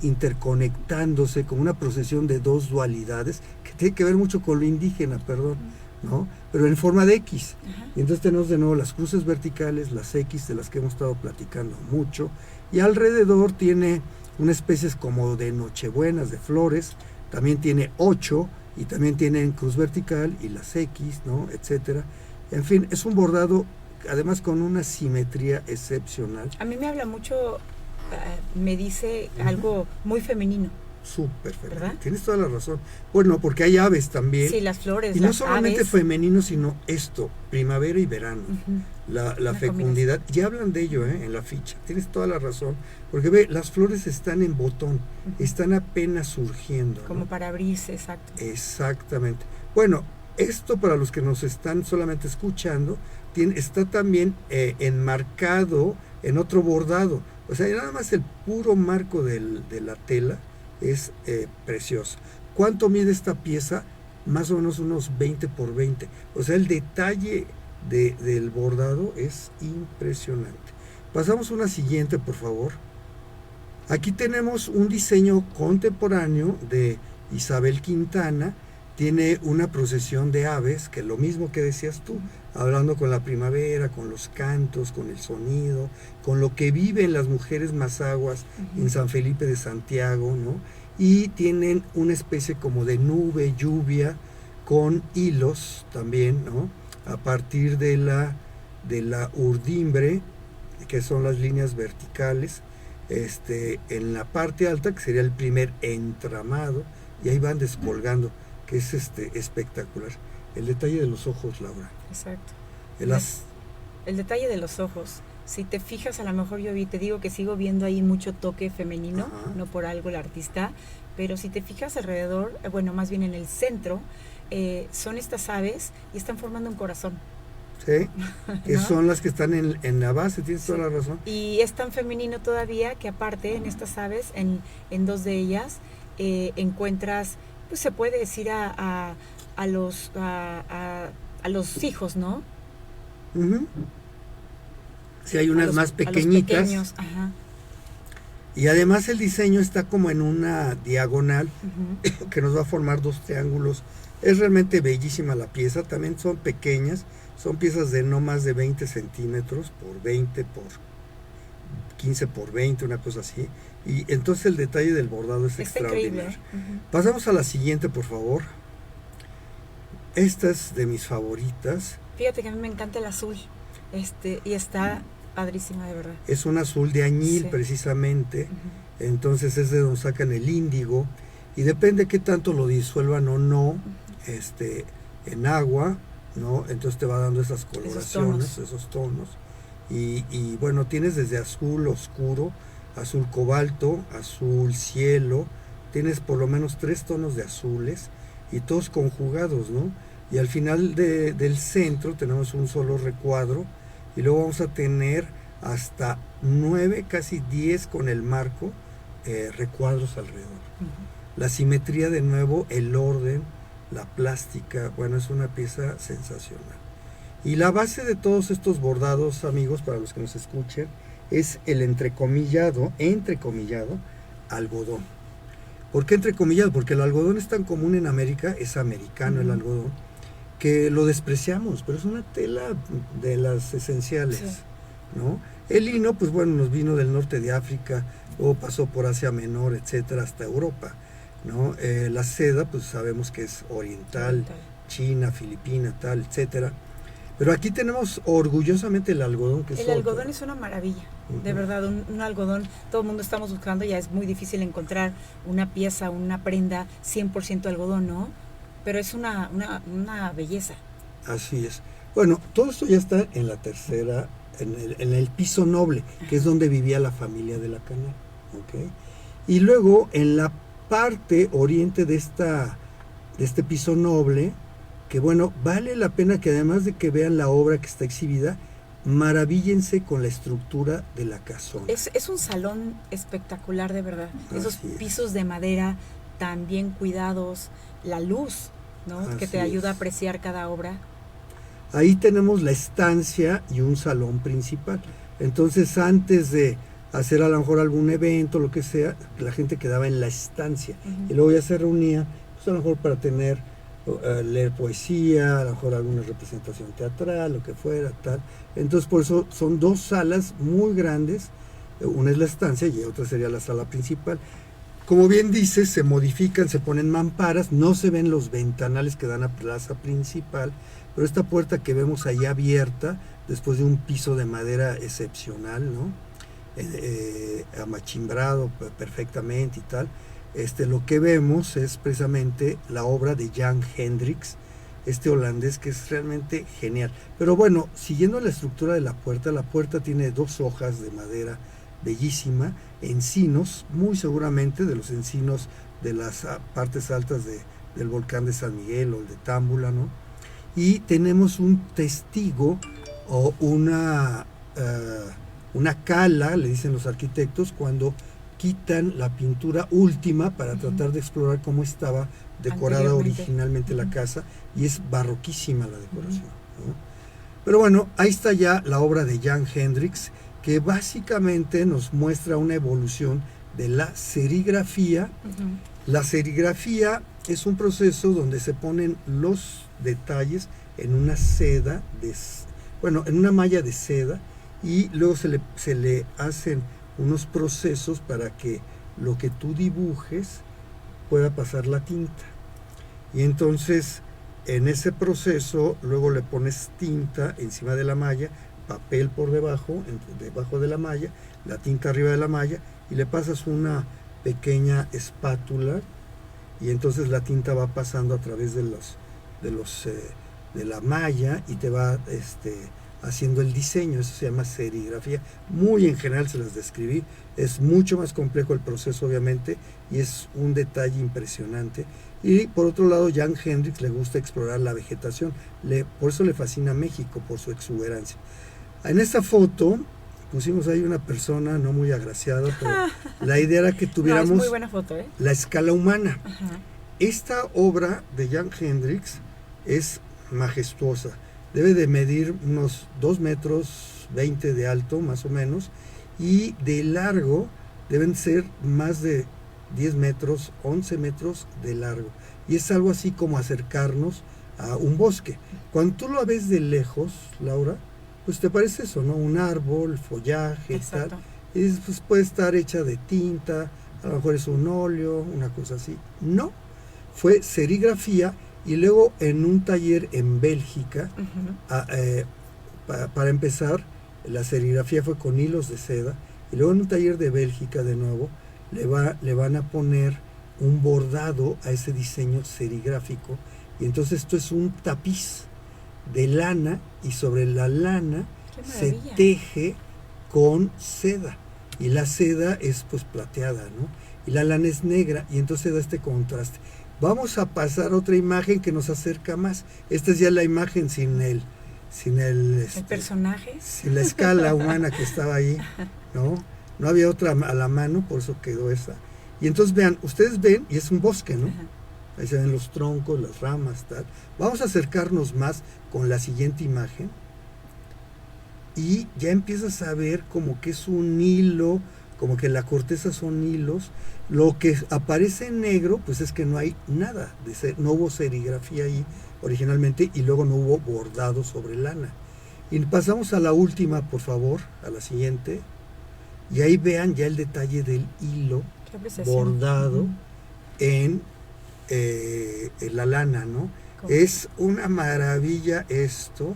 interconectándose, como una procesión de dos dualidades, que tiene que ver mucho con lo indígena, perdón, ¿no? Pero en forma de X. Y entonces tenemos de nuevo las cruces verticales, las X de las que hemos estado platicando mucho, y alrededor tiene una especie como de nochebuenas, de flores, también tiene 8, y también tienen cruz vertical y las X, ¿no? Etcétera. En fin, es un bordado además con una simetría excepcional. A mí me habla mucho, me dice algo muy femenino. Súper femenino, ¿verdad? Tienes toda la razón. Bueno, porque hay aves también. Sí, las flores, y no las solamente aves. femenino, sino esto, primavera y verano. La fecundidad, ya hablan de ello en la ficha. Tienes toda la razón, porque ve, las flores están en botón, están apenas surgiendo, como, ¿no?, para abrirse, exacto. Exactamente. Bueno, esto para los que nos están solamente escuchando, está también enmarcado en otro bordado. O sea, nada más el puro marco de la tela es precioso. ¿Cuánto mide esta pieza? Más o menos unos 20 por 20. O sea, el detalle del bordado es impresionante. Pasamos a una siguiente, por favor. Aquí tenemos un diseño contemporáneo de Isabel Quintana. Tiene una procesión de aves, que es lo mismo que decías tú, hablando con la primavera, con los cantos, con el sonido, con lo que viven las mujeres mazahuas en San Felipe de Santiago, ¿no? Y tienen una especie como de nube, lluvia, con hilos también, ¿no? A partir de la urdimbre, que son las líneas verticales, en la parte alta, que sería el primer entramado, y ahí van descolgando, que es espectacular. El detalle de los ojos, Laura. Exacto. El detalle de los ojos. Si te fijas, a lo mejor te digo que sigo viendo ahí mucho toque femenino, no por algo el artista, pero si te fijas alrededor, bueno, más bien en el centro, son estas aves y están formando un corazón. Sí, que ¿no? son las que están en la base, tienes toda la razón. Y es tan femenino todavía que aparte en estas aves, en dos de ellas, encuentras, pues se puede decir a los hijos, ¿no? Sí, hay unas más pequeñitas. A los pequeños, ajá. Y además el diseño está como en una diagonal que nos va a formar dos triángulos. Es realmente bellísima la pieza. También son pequeñas, son piezas de no más de 20 centímetros por 20 por 15 por 20, una cosa así. Y entonces el detalle del bordado es extraordinario. Pasamos a la siguiente, por favor. Esta es de mis favoritas. Fíjate que a mí me encanta el azul. Y está Padrísima, de verdad. Es un azul de añil, Sí. precisamente. Ujú. Entonces es de donde sacan el índigo. Y depende qué tanto lo disuelvan o no en agua, ¿no? Entonces te va dando esas coloraciones, esos tonos. Y bueno, tienes desde azul oscuro, azul cobalto, azul cielo. Tienes por lo menos 3 tonos de azules y todos conjugados, ¿no? Y al final del centro tenemos un solo recuadro y luego vamos a tener hasta 9, casi 10 con el marco, recuadros alrededor. Ujú. La simetría de nuevo, el orden, la plástica, bueno, es una pieza sensacional. Y la base de todos estos bordados, amigos, para los que nos escuchen, es el entrecomillado, algodón. ¿Por qué entrecomillado? Porque el algodón es tan común en América, es americano el algodón, que lo despreciamos, pero es una tela de las esenciales, Sí. ¿no? El lino, pues bueno, nos vino del norte de África, o pasó por Asia Menor, etcétera, hasta Europa, ¿no? La seda, pues sabemos que es oriental, China, Filipina, tal, etcétera. Pero aquí tenemos orgullosamente el algodón, que es El algodón es una maravilla, de verdad, un algodón, todo el mundo estamos buscando, ya es muy difícil encontrar una pieza, una prenda 100% algodón, ¿no? Pero es una belleza. Así es. Bueno, todo esto ya está en la tercera, en el piso noble, que es donde vivía la familia de la Canal, ¿ok? Y luego en la parte oriente de este piso noble, que bueno, vale la pena que además de que vean la obra que está exhibida, maravíllense con la estructura de la casona. Es un salón espectacular, de verdad. Esos Así es. pisos de madera tan bien cuidados, la luz, ¿no? Que te Así ayuda a es. apreciar cada obra. Ahí tenemos la estancia y un salón principal. Entonces, antes de hacer a lo mejor algún evento, lo que sea, la gente quedaba en la estancia. Y luego ya se reunía, pues a lo mejor para leer poesía, a lo mejor alguna representación teatral, lo que fuera, tal. Entonces, por eso son 2 salas muy grandes. Una es la estancia y otra sería la sala principal. Como bien dices, se modifican, se ponen mamparas, no se ven los ventanales que dan a plaza principal, pero esta puerta que vemos ahí abierta, después de un piso de madera excepcional, ¿no? Amachimbrado perfectamente y tal, lo que vemos es precisamente la obra de Jan Hendricks, este holandés que es realmente genial. Pero bueno, siguiendo la estructura de la puerta tiene 2 hojas de madera bellísima, encinos, muy seguramente de los encinos de las partes altas del volcán de San Miguel o el de Támbula, ¿no? Y tenemos un testigo o una cala, le dicen los arquitectos, cuando quitan la pintura última para tratar de explorar cómo estaba decorada originalmente la casa, y es barroquísima la decoración, ¿no? Pero bueno, ahí está ya la obra de Jan Hendricks, que básicamente nos muestra una evolución de la serigrafía. La serigrafía es un proceso donde se ponen los detalles en una seda, en una malla de seda, y luego se le hacen unos procesos para que lo que tú dibujes pueda pasar la tinta. Y entonces en ese proceso luego le pones tinta encima de la malla, papel por debajo de la malla, la tinta arriba de la malla, y le pasas una pequeña espátula, y entonces la tinta va pasando a través de la malla y te va haciendo el diseño. Eso se llama serigrafía. Muy en general se las describí. Es mucho más complejo el proceso, obviamente, y es un detalle impresionante. Y por otro lado, Jan Hendricks le gusta explorar la vegetación. Por eso le fascina México, por su exuberancia. En esta foto pusimos ahí una persona no muy agraciada, pero la idea era que tuviéramos es muy buena foto, la escala humana. Ajá. Esta obra de Jan Hendricks es majestuosa. Debe de medir unos 2 metros 20 de alto, más o menos, y de largo deben ser más de 10 metros, 11 metros de largo. Y es algo así como acercarnos a un bosque. Cuando tú lo ves de lejos, Laura, pues te parece eso, ¿no? Un árbol, follaje, Exacto. tal. Y pues puede estar hecha de tinta, a lo mejor es un óleo, una cosa así. No, fue serigrafía, y luego en un taller en Bélgica, para empezar, la serigrafía fue con hilos de seda, y luego en un taller de Bélgica de nuevo le van a poner un bordado a ese diseño serigráfico, y entonces esto es un tapiz de lana, y sobre la lana se teje con seda, y la seda es pues plateada, ¿no? Y la lana es negra, y entonces da este contraste. Vamos a pasar a otra imagen que nos acerca más. Esta es ya la imagen sin el personaje, sin la escala humana que estaba ahí, ¿no? No había otra a la mano, por eso quedó esa. Y entonces vean, ustedes ven, y es un bosque, ¿no? Ajá. Ahí se ven los troncos, las ramas, tal. Vamos a acercarnos más con la siguiente imagen. Y ya empiezas a ver como que es un hilo, como que la corteza son hilos. Lo que aparece en negro, pues es que no hay nada, no hubo serigrafía ahí originalmente, y luego no hubo bordado sobre lana. Y pasamos a la última, por favor, a la siguiente. Y ahí vean ya el detalle del hilo bordado en la lana, ¿no? Es una maravilla esto.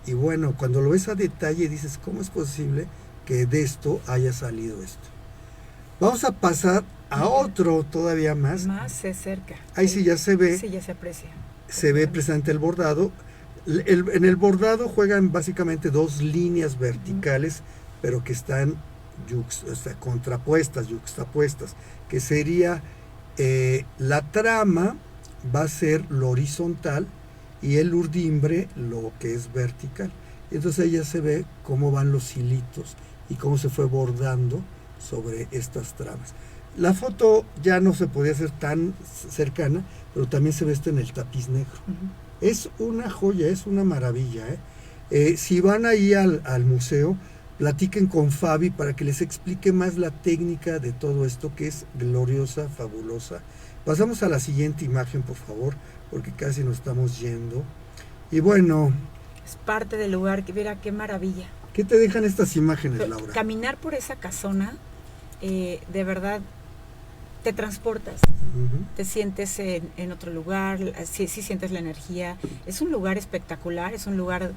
Y bueno, cuando lo ves a detalle dices, ¿cómo es posible que de esto haya salido esto? Vamos a pasar a otro todavía más. Más se acerca. Ahí sí ya se ve. Sí, ya se aprecia. Se ve presente el bordado. En el bordado juegan básicamente dos líneas verticales, pero que están contrapuestas, yuxtapuestas, que sería la trama va a ser lo horizontal y el urdimbre lo que es vertical. Entonces ahí ya se ve cómo van los hilitos y cómo se fue bordando sobre estas tramas. La foto ya no se podía hacer tan cercana, pero también se ve esto en el tapiz negro. Es una joya, es una maravilla, ¿eh? Si van ahí al museo, platiquen con Fabi para que les explique más la técnica de todo esto, que es gloriosa, fabulosa. Pasamos a la siguiente imagen, por favor, porque casi nos estamos yendo. Y bueno, es parte del lugar, que mira qué maravilla. ¿Qué te dejan estas imágenes, Laura? Caminar por esa casona, de verdad, te transportas, te sientes en otro lugar, sí sientes la energía. Es un lugar espectacular, es un lugar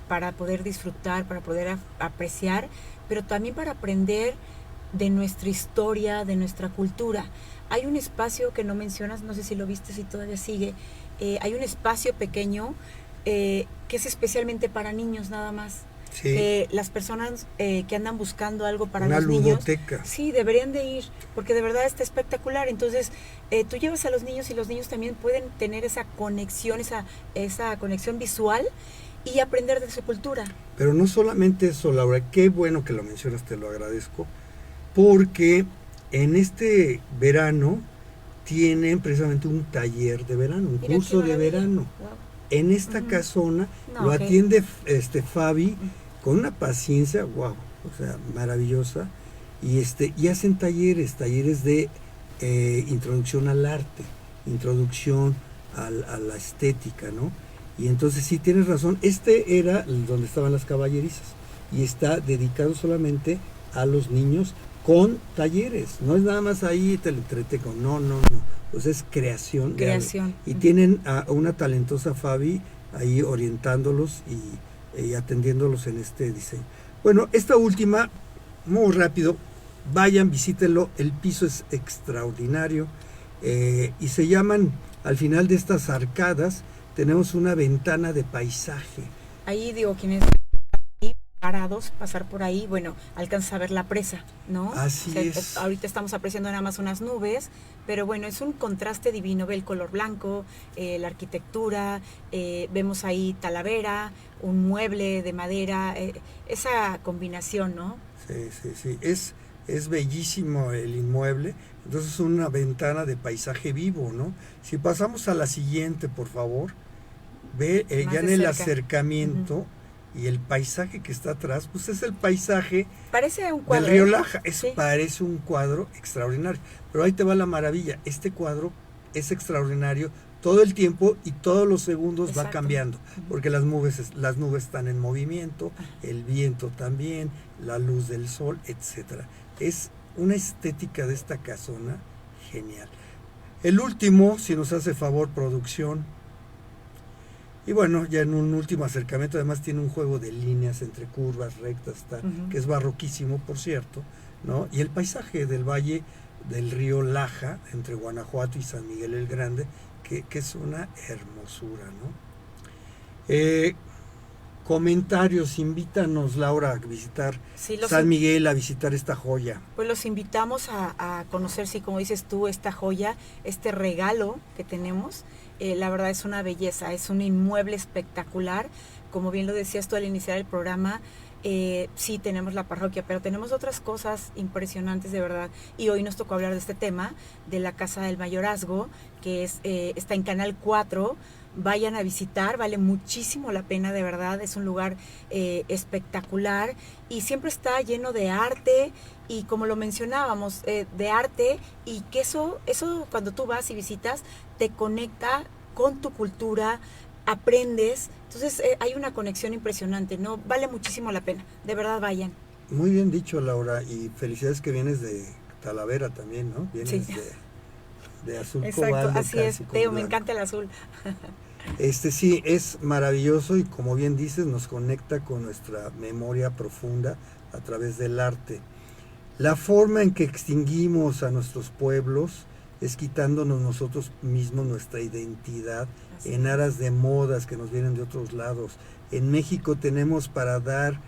para poder disfrutar, para poder apreciar, pero también para aprender de nuestra historia, de nuestra cultura. Hay un espacio que no mencionas, no sé si lo viste, si todavía sigue, hay un espacio pequeño que es especialmente para niños nada más. Sí. Las personas que andan buscando algo para los niños, sí, deberían de ir, porque de verdad está espectacular. Entonces, tú llevas a los niños y los niños también pueden tener esa conexión, esa conexión visual y aprender de su cultura. Pero no solamente eso, Laura, qué bueno que lo mencionas, te lo agradezco, porque en este verano tienen precisamente un taller de verano, un curso de verano. Wow. En esta casona lo atiende Fabi con una paciencia, wow, o sea, maravillosa, y hacen talleres de introducción al arte, introducción a la estética, ¿no? Y entonces sí tienes razón, era donde estaban las caballerizas, y está dedicado solamente a los niños con talleres, no es nada más ahí te entretengo, no, pues es creación. Y tienen a una talentosa Fabi ahí orientándolos y atendiéndolos en este diseño. Bueno, esta última, muy rápido, vayan, visítenlo, el piso es extraordinario, y se llaman, al final de estas arcadas, tenemos una ventana de paisaje. Ahí digo, quienes parados, pasar por ahí, bueno, alcanza a ver la presa, ¿no? Así es. Ahorita estamos apreciando nada más unas nubes, pero bueno, es un contraste divino, ve el color blanco, la arquitectura, vemos ahí Talavera, un mueble de madera, esa combinación, ¿no? Sí, es bellísimo el inmueble, entonces es una ventana de paisaje vivo, ¿no? Si pasamos a la siguiente, por favor, ve ya en el acercamiento, y el paisaje que está atrás, pues es el paisaje parece un cuadro, del río Laja, parece un cuadro extraordinario, pero ahí te va la maravilla, este cuadro es extraordinario todo el tiempo y todos los segundos va cambiando, porque las nubes están en movimiento, el viento también, la luz del sol, etcétera. Es una estética de esta casona genial. El último, si nos hace favor producción, Y bueno, ya en un último acercamiento, además tiene un juego de líneas entre curvas, rectas, que es barroquísimo, por cierto, ¿no? Y el paisaje del valle del río Laja, entre Guanajuato y San Miguel el Grande, que es una hermosura, ¿no? Comentarios, invítanos, Laura, a visitar San Miguel, a visitar esta joya. Pues los invitamos a conocer, sí, como dices tú, esta joya, este regalo que tenemos. La verdad es una belleza, es un inmueble espectacular. Como bien lo decías tú al iniciar el programa, sí tenemos la parroquia, pero tenemos otras cosas impresionantes de verdad. Y hoy nos tocó hablar de este tema, de la Casa del Mayorazgo, que está en Canal 4. Vayan a visitar, vale muchísimo la pena, de verdad, es un lugar espectacular y siempre está lleno de arte y, como lo mencionábamos, de arte, y que eso cuando tú vas y visitas te conecta con tu cultura, aprendes, entonces hay una conexión impresionante, ¿no? Vale muchísimo la pena, de verdad vayan. Muy bien dicho, Laura, y felicidades que vienes de Talavera también, ¿no? Vienes sí. de azul. Exacto, cobalto, así es, Teo, me encanta el azul. Sí, es maravilloso y, como bien dices, nos conecta con nuestra memoria profunda a través del arte. La forma en que extinguimos a nuestros pueblos es quitándonos nosotros mismos nuestra identidad en aras de modas que nos vienen de otros lados. En México tenemos para dar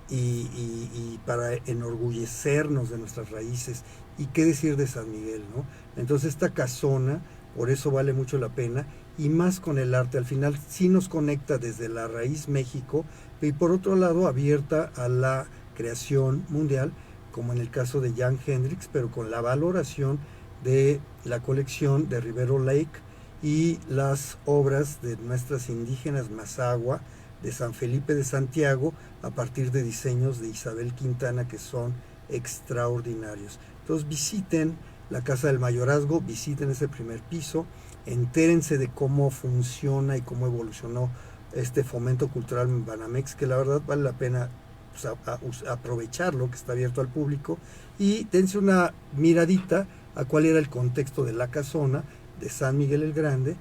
y para enorgullecernos de nuestras raíces. Y qué decir de San Miguel, ¿no? Entonces esta casona, por eso vale mucho la pena, y más con el arte. Al final sí nos conecta desde la raíz México, y por otro lado abierta a la creación mundial, como en el caso de Jan Hendrix, pero con la valoración de la colección de Rivero Lake y las obras de nuestras indígenas Mazahua, de San Felipe de Santiago, a partir de diseños de Isabel Quintana, que son extraordinarios. Entonces visiten la Casa del Mayorazgo, visiten ese primer piso, entérense de cómo funciona y cómo evolucionó este fomento cultural en Banamex, que la verdad vale la pena aprovecharlo, que está abierto al público, y dense una miradita a cuál era el contexto de la casona de San Miguel el Grande,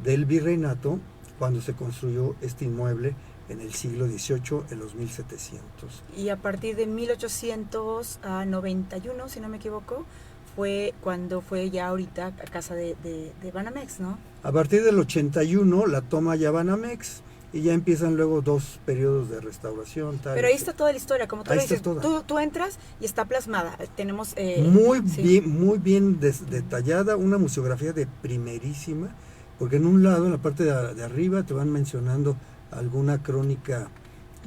del virreinato, cuando se construyó este inmueble en el siglo XVIII, en los 1700. Y a partir de 1891, si no me equivoco, fue cuando fue ya ahorita a casa de Banamex, ¿no? A partir del 81 la toma ya Banamex, y ya empiezan luego 2 periodos de restauración. Pero ahí está toda la historia, como tú lo dices, tú entras y está plasmada. Tenemos muy bien detallada, una museografía de primerísima, porque en un lado, en la parte de arriba, te van mencionando alguna crónica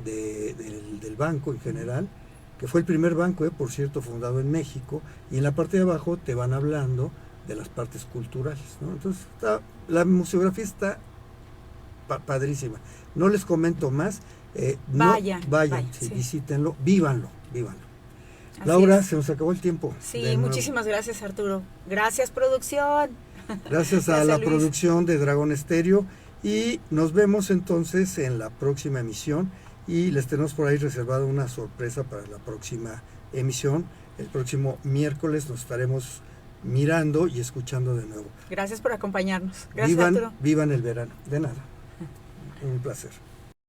del banco en general, que fue el primer banco, por cierto, fundado en México, y en la parte de abajo te van hablando de las partes culturales, ¿no? Entonces la museografía está padrísima. No les comento más. Vayan, sí, visítenlo, vívanlo. Así Laura, es. Se nos acabó el tiempo. Sí, muchísimas gracias, Arturo. Gracias, producción. Gracias a la producción de Dragón Estéreo, y nos vemos entonces en la próxima emisión, y les tenemos por ahí reservado una sorpresa para la próxima emisión. El próximo miércoles nos estaremos mirando y escuchando de nuevo. Gracias por acompañarnos. Gracias, Arturo. Vivan el verano. De nada. Un placer.